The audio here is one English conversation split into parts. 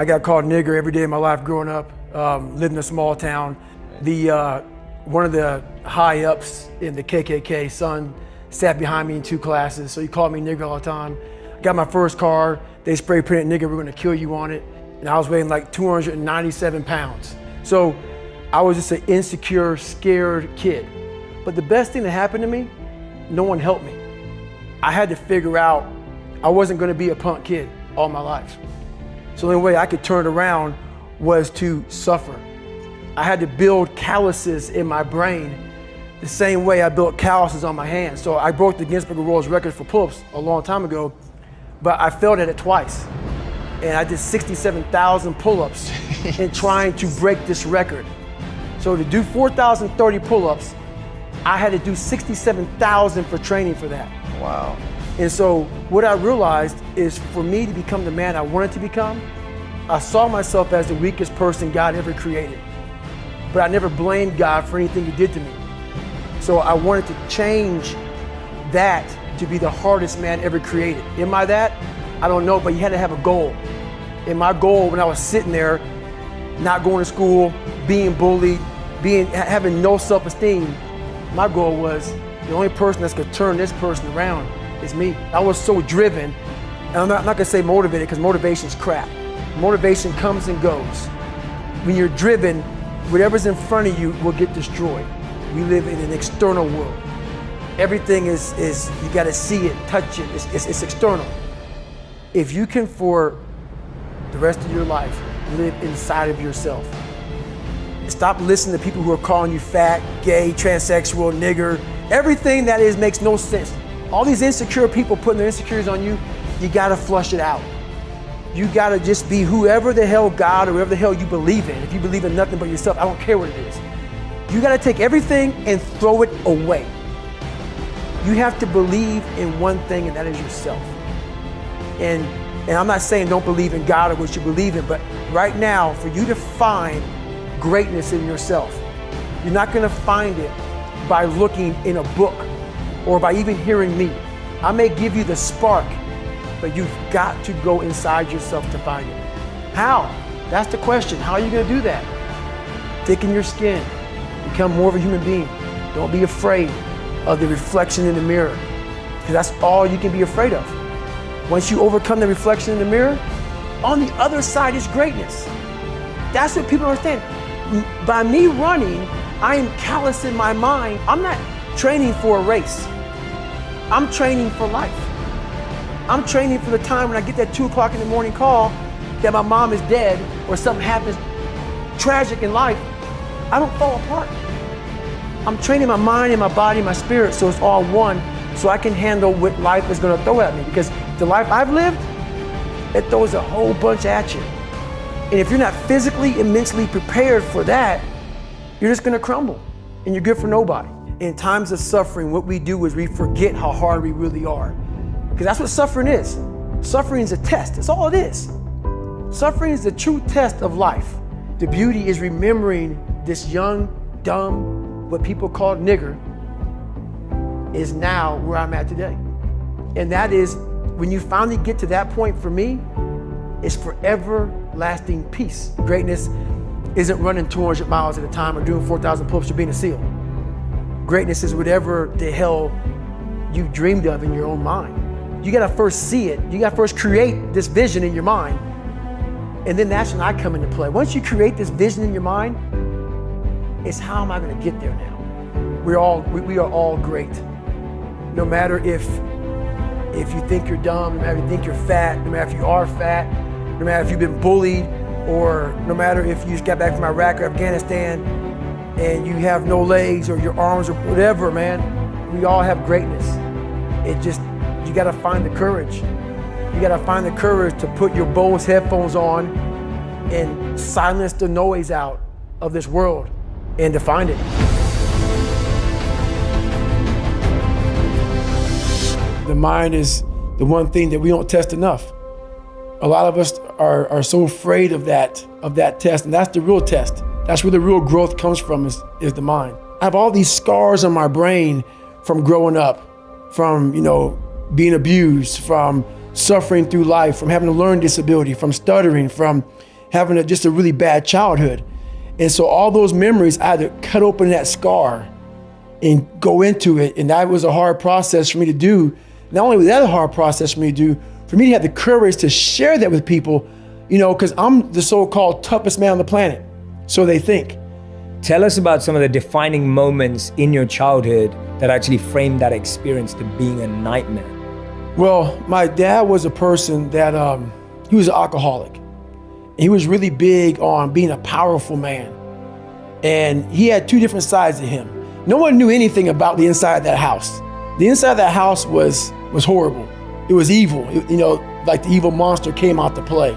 I got called nigger every day of my life growing up, lived in a small town. One of the high ups in the KKK, son, sat behind me in 2 classes, so he called me nigger all the time. I got my first car, they spray painted nigger, we're gonna kill you on it. And I was weighing like 297 pounds. So I was just an insecure, scared kid. But the best thing that happened to me, no one helped me. I had to figure out I wasn't gonna be a punk kid all my life. So the only way I could turn it around was to suffer. I had to build calluses in my brain the same way I built calluses on my hands. So I broke the Guinness Book of World Records for pull-ups a long time ago, but I failed at it twice. And I did 67,000 pull-ups in trying to break this record. So to do 4,030 pull-ups, I had to do 67,000 for training for that. Wow. And so what I realized is for me to become the man I wanted to become, I saw myself as the weakest person God ever created. But I never blamed God for anything he did to me. So I wanted to change that to be the hardest man ever created. Am I that? I don't know, but you had to have a goal. And my goal when I was sitting there, not going to school, being bullied, having no self-esteem, my goal was the only person that's gonna turn this person around is me. I was so driven, and I'm not gonna say motivated because motivation's crap. Motivation comes and goes. When you're driven, whatever's in front of you will get destroyed. We live in an external world. Everything is you gotta see it, touch it, it's external. If you can for the rest of your life live inside of yourself, stop listening to people who are calling you fat, gay, transsexual, nigger. Everything that is makes no sense. All these insecure people putting their insecurities on you, you gotta flush it out. You gotta just be whoever the hell God or whoever the hell you believe in. If you believe in nothing but yourself, I don't care what it is. You gotta take everything and throw it away. You have to believe in one thing, and that is yourself. And I'm not saying don't believe in God or what you believe in, but right now, for you to find greatness in yourself, you're not gonna find it by looking in a book or by even hearing me. I may give you the spark, but you've got to go inside yourself to find it. How? That's the question. How are you gonna do that? Thicken your skin, become more of a human being. Don't be afraid of the reflection in the mirror, because that's all you can be afraid of. Once you overcome the reflection in the mirror, on the other side is greatness. That's what people don't understand. By me running, I am callous in my mind. I'm not training for a race. I'm training for life. I'm training for the time when I get that 2 o'clock in the morning call that my mom is dead or something happens tragic in life. I don't fall apart. I'm training my mind and my body and my spirit so it's all one, so I can handle what life is gonna throw at me. Because the life I've lived, it throws a whole bunch at you. And if you're not physically and mentally prepared for that, you're just gonna crumble and you're good for nobody. In times of suffering, what we do is we forget how hard we really are. Because that's what suffering is. Suffering is a test, that's all it is. Suffering is the true test of life. The beauty is remembering this young, dumb, what people call nigger, is now where I'm at today. And that is, when you finally get to that point for me, it's forever lasting peace. Greatness isn't running 200 miles at a time or doing 4,000 pull-ups or being a SEAL. Greatness is whatever the hell you've dreamed of in your own mind. You gotta first see it. You gotta first create this vision in your mind. And then that's when I come into play. Once you create this vision in your mind, it's how am I gonna get there now? We are all great. No matter if you think you're dumb, no matter if you think you're fat, no matter if you are fat, no matter if you've been bullied, or no matter if you just got back from Iraq or Afghanistan and you have no legs or your arms or whatever, man, we all have greatness. It just, you gotta find the courage. You gotta find the courage to put your Bose headphones on and silence the noise out of this world and to find it. The mind is the one thing that we don't test enough. A lot of us are so afraid of that test, and that's the real test. That's where the real growth comes from, is the mind. I have all these scars on my brain from growing up, from being abused, from suffering through life, from having a learning disability, from stuttering, from having just a really bad childhood. And so all those memories, I had to cut open that scar and go into it. And that was a hard process for me to do. Not only was that a hard process for me to do, for me to have the courage to share that with people, because I'm the so-called toughest man on the planet. So they think. Tell us about some of the defining moments in your childhood that actually framed that experience to being a nightmare. Well, my dad was a person that, he was an alcoholic. He was really big on being a powerful man. And he had two different sides to him. No one knew anything about the inside of that house. The inside of that house was horrible. It was evil, like the evil monster came out to play.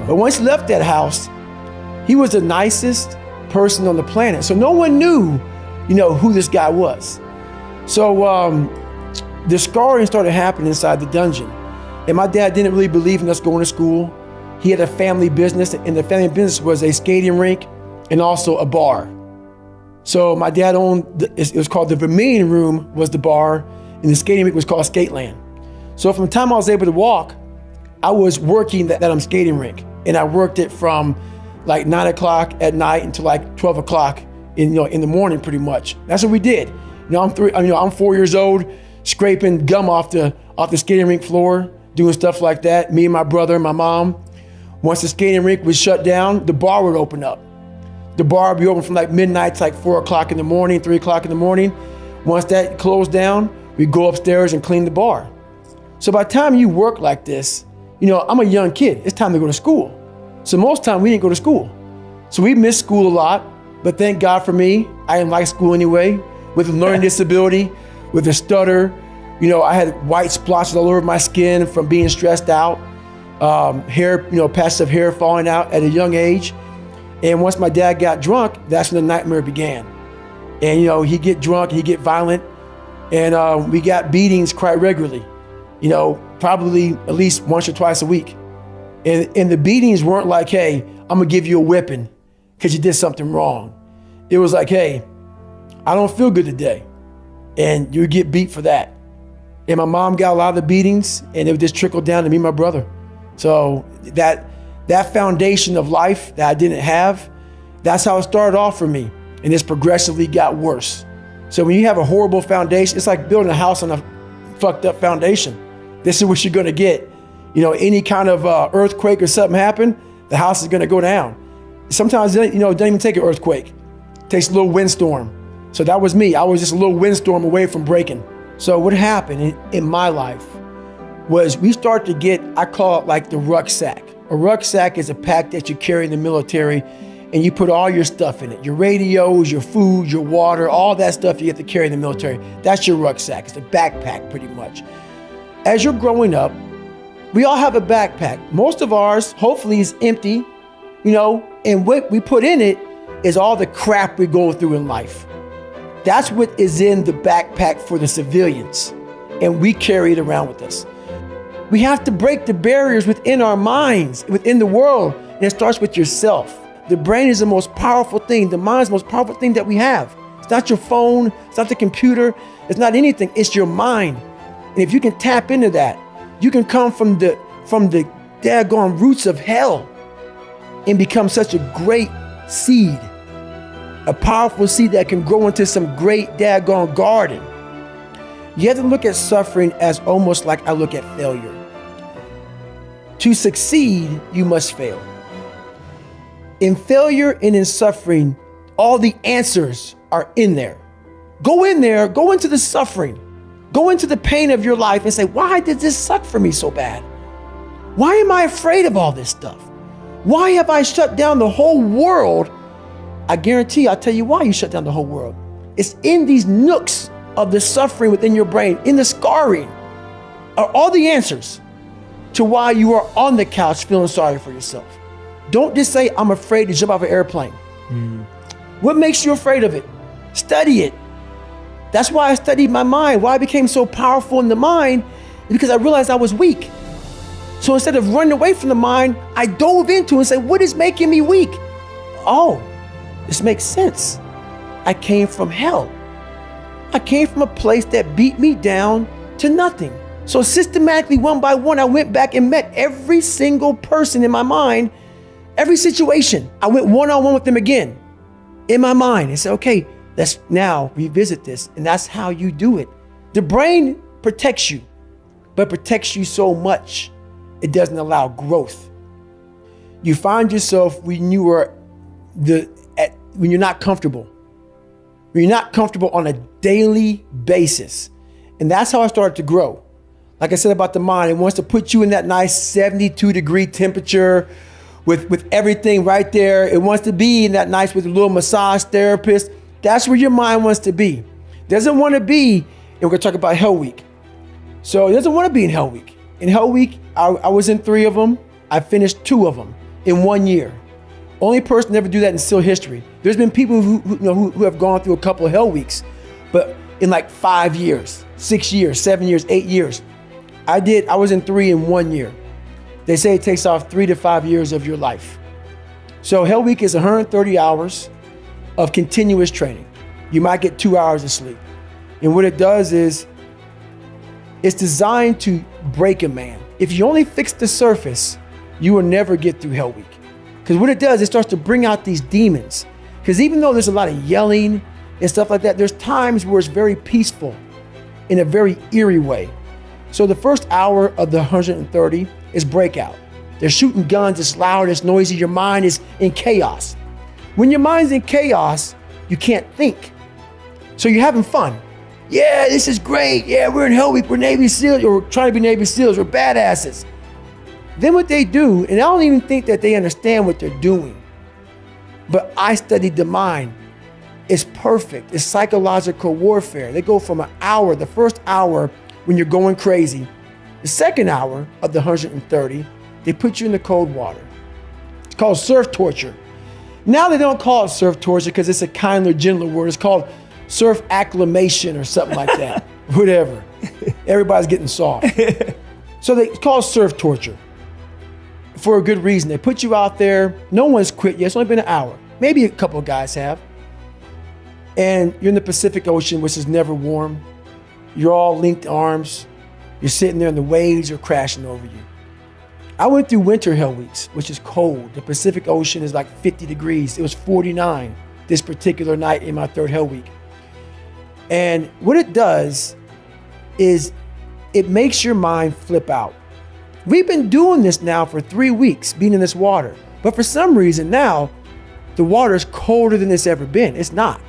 But once he left that house, he was the nicest person on the planet. So no one knew, who this guy was. So the scarring started happening inside the dungeon. And my dad didn't really believe in us going to school. He had a family business, and the family business was a skating rink and also a bar. So my dad owned, it was called the Vermilion Room was the bar, and the skating rink was called Skateland. So from the time I was able to walk, I was working that skating rink. And I worked it from like 9 o'clock at night until like 12 o'clock in the morning pretty much. That's what we did. I'm 4 years old, scraping gum off the skating rink floor, doing stuff like that. Me and my brother and my mom. Once the skating rink was shut down, the bar would open up. The bar would be open from like midnight to like 4 o'clock in the morning, 3 o'clock in the morning. Once that closed down, we'd go upstairs and clean the bar. So by the time you work like this, I'm a young kid. It's time to go to school. So most time we didn't go to school. So we missed school a lot, but thank God for me, I didn't like school anyway. With a learning disability, with a stutter, I had white splotches all over my skin from being stressed out, hair, patches of hair falling out at a young age. And once my dad got drunk, that's when the nightmare began. And he'd get drunk, he'd get violent, and we got beatings quite regularly. Probably at least once or twice a week. And the beatings weren't like, hey, I'm gonna give you a whipping because you did something wrong. It was like, hey, I don't feel good today. And you get beat for that. And my mom got a lot of the beatings, and it would just trickle down to me and my brother. So that foundation of life that I didn't have, that's how it started off for me. And it's progressively got worse. So when you have a horrible foundation, it's like building a house on a fucked up foundation. This is what you're gonna get. Any kind of earthquake or something happen, the house is gonna go down. Sometimes, it doesn't even take an earthquake. It takes a little windstorm. So that was me. I was just a little windstorm away from breaking. So what happened in my life was we started to get, I call it like the rucksack. A rucksack is a pack that you carry in the military, and you put all your stuff in it. Your radios, your food, your water, all that stuff you have to carry in the military. That's your rucksack. It's a backpack pretty much. As you're growing up, we all have a backpack. Most of ours, hopefully, is empty, and what we put in it is all the crap we go through in life. That's what is in the backpack for the civilians, and we carry it around with us. We have to break the barriers within our minds, within the world, and it starts with yourself. The brain is the most powerful thing. The mind is the most powerful thing that we have. It's not your phone, it's not the computer, it's not anything, it's your mind. And if you can tap into that, you can come from the daggone roots of hell and become such a great seed, a powerful seed that can grow into some great daggone garden. You have to look at suffering as almost like I look at failure. To succeed, you must fail. In failure and in suffering, all the answers are in there. Go in there, go into the suffering. Go into the pain of your life and say, why did this suck for me so bad? Why am I afraid of all this stuff? Why have I shut down the whole world? I guarantee I'll tell you why you shut down the whole world. It's in these nooks of the suffering within your brain, in the scarring, are all the answers to why you are on the couch feeling sorry for yourself. Don't just say, I'm afraid to jump off an airplane. What makes you afraid of it? Study it. That's why I studied my mind. Why I became so powerful in the mind is because I realized I was weak. So instead of running away from the mind, I dove into it and said, what is making me weak? Oh, this makes sense. I came from hell. I came from a place that beat me down to nothing. So systematically, one by one, I went back and met every single person in my mind Every situation, I went one-on-one with them again in my mind and said, okay, let's now revisit this. And that's how you do it. The brain protects you, but protects you so much, it doesn't allow growth. You find yourself when you're not comfortable. When you're not comfortable on a daily basis. And that's how I started to grow. Like I said about the mind, it wants to put you in that nice 72-degree temperature with everything right there. It wants to be in that nice with a little massage therapist. That's where your mind wants to be. Doesn't want to be, and we're going to talk about Hell Week. So it doesn't want to be in Hell Week. In Hell Week, I was in 3 of them. I finished 2 of them in 1 year. Only person to ever do that in SEAL history. There's been people who have gone through a couple of Hell Weeks, but in like 5 years, 6 years, 7 years, 8 years. I was in 3 in 1 year. They say it takes off 3 to 5 years of your life. So Hell Week is 130 hours of continuous training. You might get 2 hours of sleep. And what it does is, it's designed to break a man. If you only fix the surface, you will never get through Hell Week. Because what it does, it starts to bring out these demons. Because even though there's a lot of yelling and stuff like that, there's times where it's very peaceful in a very eerie way. So the first hour of the 130 is breakout. They're shooting guns, it's loud, it's noisy, your mind is in chaos. When your mind's in chaos, you can't think. So you're having fun. Yeah, this is great. Yeah, we're in Hell Week, we're Navy SEALs, or we're trying to be Navy SEALs, we're badasses. Then what they do, and I don't even think that they understand what they're doing, but I studied the mind. It's perfect. It's psychological warfare. They go from an hour, the first hour when you're going crazy, the second hour of the 130, they put you in the cold water. It's called surf torture. Now they don't call it surf torture because it's a kinder, gentler word. It's called surf acclimation or something like that. Whatever. Everybody's getting soft. So it's called surf torture for a good reason. They put you out there. No one's quit yet. It's only been an hour. Maybe a couple of guys have. And you're in the Pacific Ocean, which is never warm. You're all linked arms. You're sitting there and the waves are crashing over you. I went through winter Hell Weeks, which is cold. The Pacific Ocean is like 50 degrees. It was 49 this particular night in my 3rd Hell Week. And what it does is it makes your mind flip out. We've been doing this now for 3 weeks, being in this water. But for some reason now, the water is colder than it's ever been. It's not.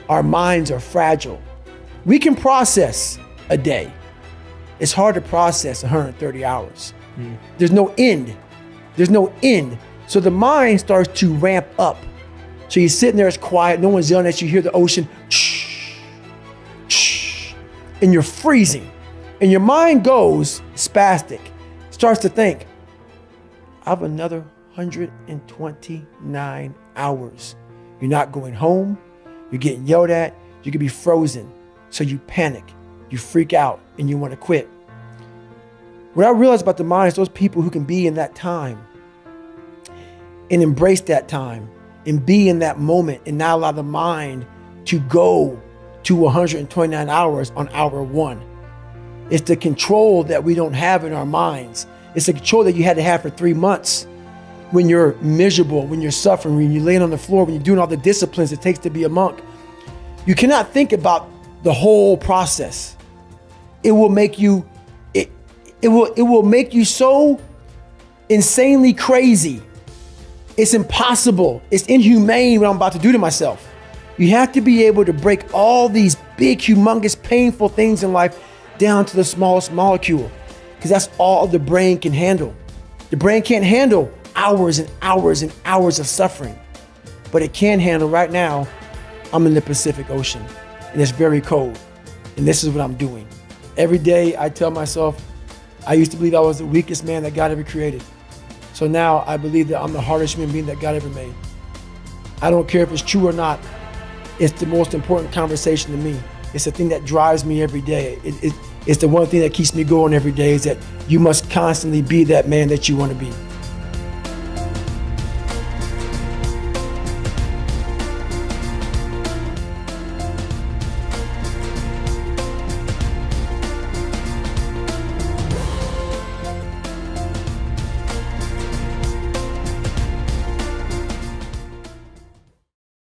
Our minds are fragile. We can process a day. It's hard to process 130 hours. There's no end. There's no end. So the mind starts to ramp up. So you're sitting there, it's quiet, no one's yelling at you, you hear the ocean, shh, shh, and you're freezing. And your mind goes spastic, starts to think, I have another 129 hours. You're not going home, you're getting yelled at, you could be frozen. So you panic, you freak out, and you want to quit. What I realized about the mind is those people who can be in that time and embrace that time and be in that moment and not allow the mind to go to 129 hours on hour 1. It's the control that we don't have in our minds. It's the control that you had to have for 3 months when you're miserable, when you're suffering, when you're laying on the floor, when you're doing all the disciplines it takes to be a monk. You cannot think about the whole process. It will make you, it will make you so insanely crazy. It's impossible. It's inhumane what I'm about to do to myself. You have to be able to break all these big, humongous, painful things in life down to the smallest molecule, because that's all the brain can handle. The brain can't handle hours and hours and hours of suffering, but it can handle right now. I'm in the Pacific Ocean and it's very cold, and this is what I'm doing. Every day I tell myself, I used to believe I was the weakest man that God ever created. So now I believe that I'm the hardest human being that God ever made. I don't care if it's true or not. It's the most important conversation to me. It's the thing that drives me every day. It's the one thing that keeps me going every day, is that you must constantly be that man that you want to be.